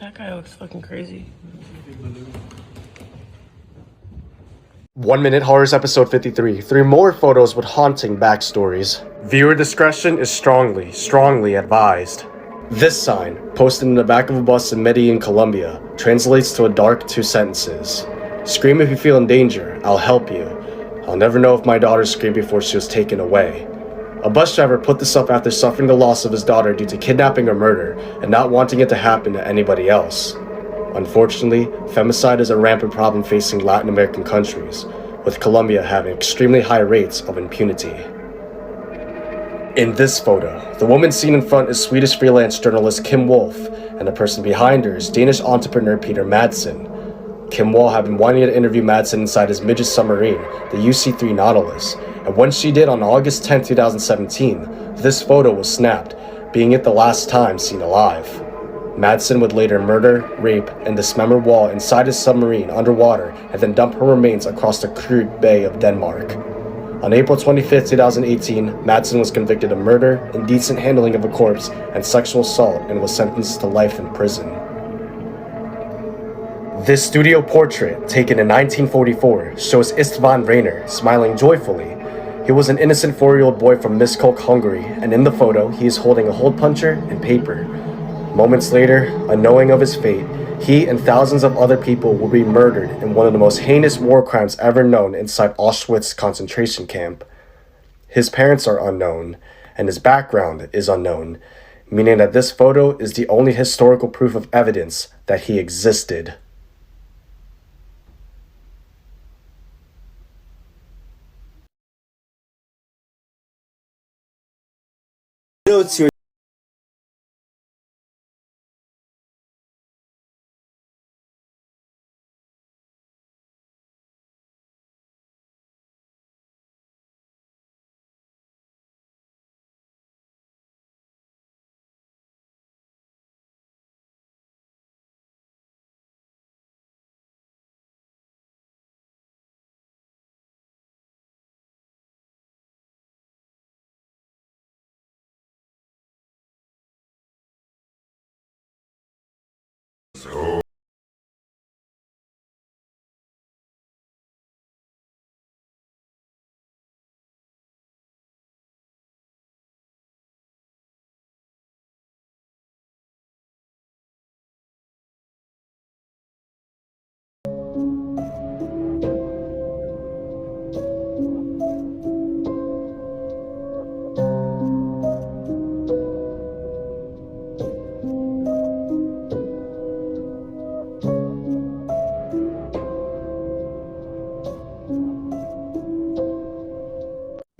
That guy looks fucking crazy. 1 Minute Horrors episode 53. 3 more photos with haunting backstories. Viewer discretion is strongly advised. This sign, posted in the back of a bus in Medellin, Colombia, translates to a dark 2 sentences. Scream if you feel in danger, I'll help you. I'll never know if my daughter screamed before she was taken away. A bus driver put this up after suffering the loss of his daughter due to kidnapping or murder, and not wanting it to happen to anybody else. Unfortunately, femicide is a rampant problem facing Latin American countries, with Colombia having extremely high rates of impunity. In this photo, the woman seen in front is Swedish freelance journalist Kim Wolf, and the person behind her is Danish entrepreneur Peter Madsen. Kim Wall had been wanting to interview Madsen inside his midget submarine, the UC-3 Nautilus, and when she did on August 10, 2017, this photo was snapped, being it the last time seen alive. Madsen would later murder, rape, and dismember Wall inside his submarine underwater and then dump her remains across the crude Bay of Denmark. On April 25, 2018, Madsen was convicted of murder, indecent handling of a corpse, and sexual assault and was sentenced to life in prison. This studio portrait, taken in 1944, shows Istvan Rainer smiling joyfully. He was an innocent 4-year-old boy from Miskolc, Hungary, and in the photo, he is holding a hole puncher and paper. Moments later, unknowing of his fate, he and thousands of other people will be murdered in one of the most heinous war crimes ever known inside Auschwitz concentration camp. His parents are unknown, and his background is unknown, meaning that this photo is the only historical proof of evidence that he existed. Notes your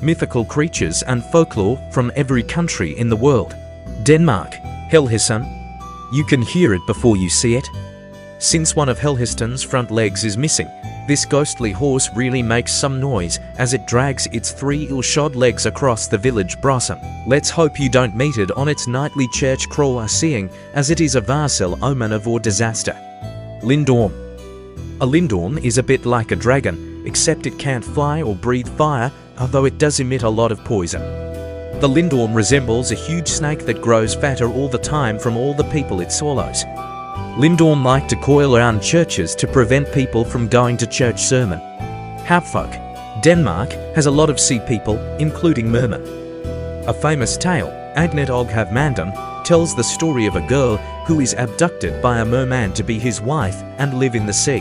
mythical creatures and folklore from every country in the world. Denmark, Helhesten. You can hear it before you see it. Since one of Helhesten's front legs is missing, this ghostly horse really makes some noise as it drags its 3 ill-shod legs across the village Brasem. Let's hope you don't meet it on its nightly church crawl, seeing as it is a varsel omen of or disaster. Lindorm. A lindorm is a bit like a dragon, except it can't fly or breathe fire, although it does emit a lot of poison. The lindorm resembles a huge snake that grows fatter all the time from all the people it swallows. Lindorm like to coil around churches to prevent people from going to church sermon. Havfolk. Denmark has a lot of sea people, including mermen. A famous tale, Agnet Og Havmanden, tells the story of a girl who is abducted by a merman to be his wife and live in the sea.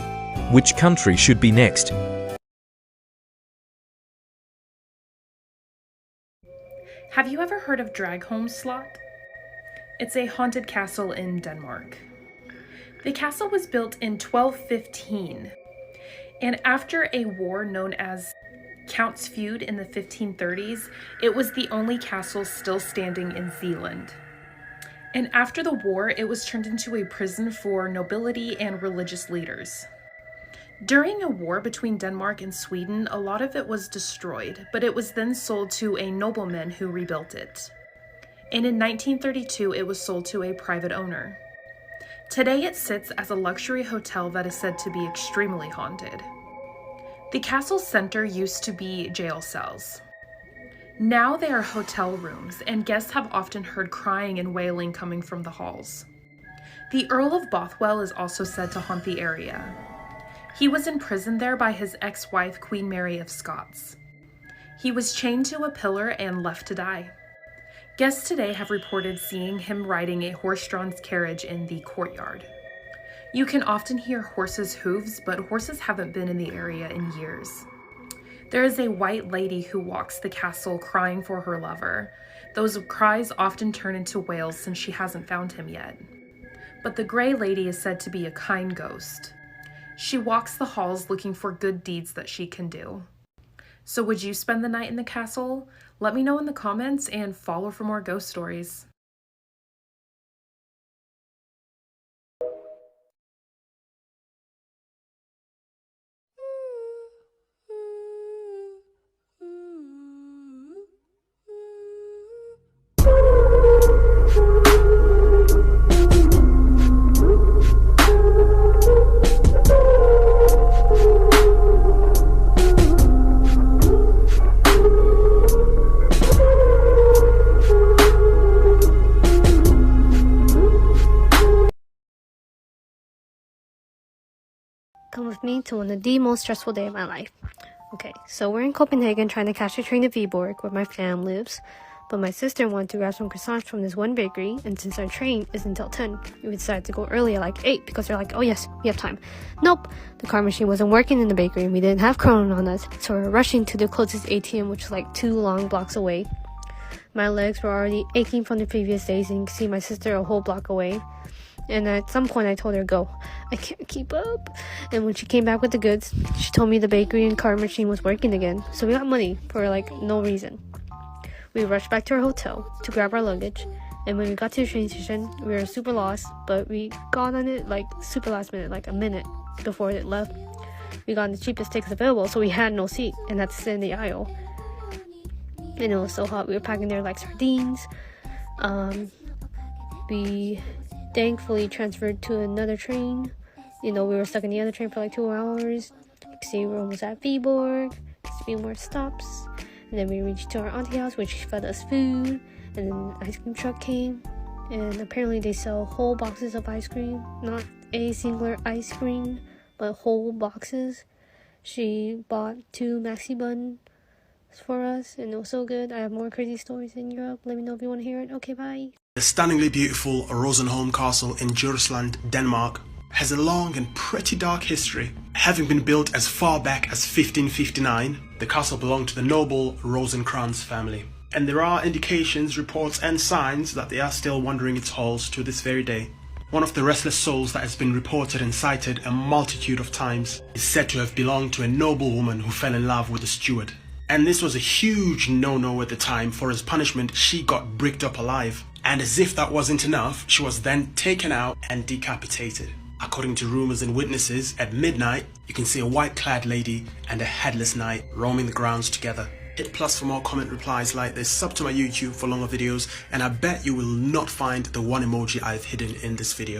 Which country should be next? Have you ever heard of Dragholm Slot? It's a haunted castle in Denmark. The castle was built in 1215, and after a war known as Count's Feud in the 1530s, it was the only castle still standing in Zealand. And after the war, it was turned into a prison for nobility and religious leaders. During a war between Denmark and Sweden, a lot of it was destroyed, but it was then sold to a nobleman who rebuilt it. And in 1932, it was sold to a private owner. Today, it sits as a luxury hotel that is said to be extremely haunted. The castle's center used to be jail cells. Now they are hotel rooms, and guests have often heard crying and wailing coming from the halls. The Earl of Bothwell is also said to haunt the area. He was imprisoned there by his ex-wife, Queen Mary of Scots. He was chained to a pillar and left to die. Guests today have reported seeing him riding a horse-drawn carriage in the courtyard. You can often hear horses' hooves, but horses haven't been in the area in years. There is a white lady who walks the castle crying for her lover. Those cries often turn into wails since she hasn't found him yet. But the gray lady is said to be a kind ghost. She walks the halls looking for good deeds that she can do. So would you spend the night in the castle? Let me know in the comments and follow for more ghost stories. Come with me to one of the most stressful day of my life. Okay, so we're in Copenhagen trying to catch a train to Viborg where my fam lives. But my sister wanted to grab some croissants from this one bakery, and since our train is until 10, we decided to go early at like 8 because we're like, oh yes, we have time. Nope, the card machine wasn't working in the bakery and we didn't have Chronon on us, so we were rushing to the closest ATM, which is like 2 long blocks away. My legs were already aching from the previous days, and you can see my sister a whole block away. And at some point I told her, go, I can't keep up. And when she came back with the goods, she told me the bakery and card machine was working again. So we got money for like no reason. We rushed back to our hotel to grab our luggage. And when we got to the train station, we were super lost. But we got on it like super last minute, like a minute before it left. We got on the cheapest tickets available, so we had no seat and had to sit in the aisle. And it was so hot, we were packing there like sardines. We thankfully transferred to another train. We were stuck in the other train for like 2 hours. You can see we're almost at Viborg. Just a few more stops. And then we reached to our auntie house, which fed us food. And then the ice cream truck came. And apparently they sell whole boxes of ice cream. Not a singular ice cream, but whole boxes. She bought 2 maxi buns for us, and it was so good. I have more crazy stories in Europe. Let me know if you want to hear it. Okay, bye. The stunningly beautiful Rosenholm Castle in Djursland, Denmark, has a long and pretty dark history. Having been built as far back as 1559, the castle belonged to the noble Rosenkrantz family. And there are indications, reports and signs that they are still wandering its halls to this very day. One of the restless souls that has been reported and cited a multitude of times is said to have belonged to a noble woman who fell in love with a steward. And this was a huge no-no at the time. For as punishment, she got bricked up alive. And as if that wasn't enough, she was then taken out and decapitated. According to rumors and witnesses, at midnight, you can see a white-clad lady and a headless knight roaming the grounds together. Hit plus for more comment replies like this, sub to my YouTube for longer videos, and I bet you will not find the one emoji I've hidden in this video.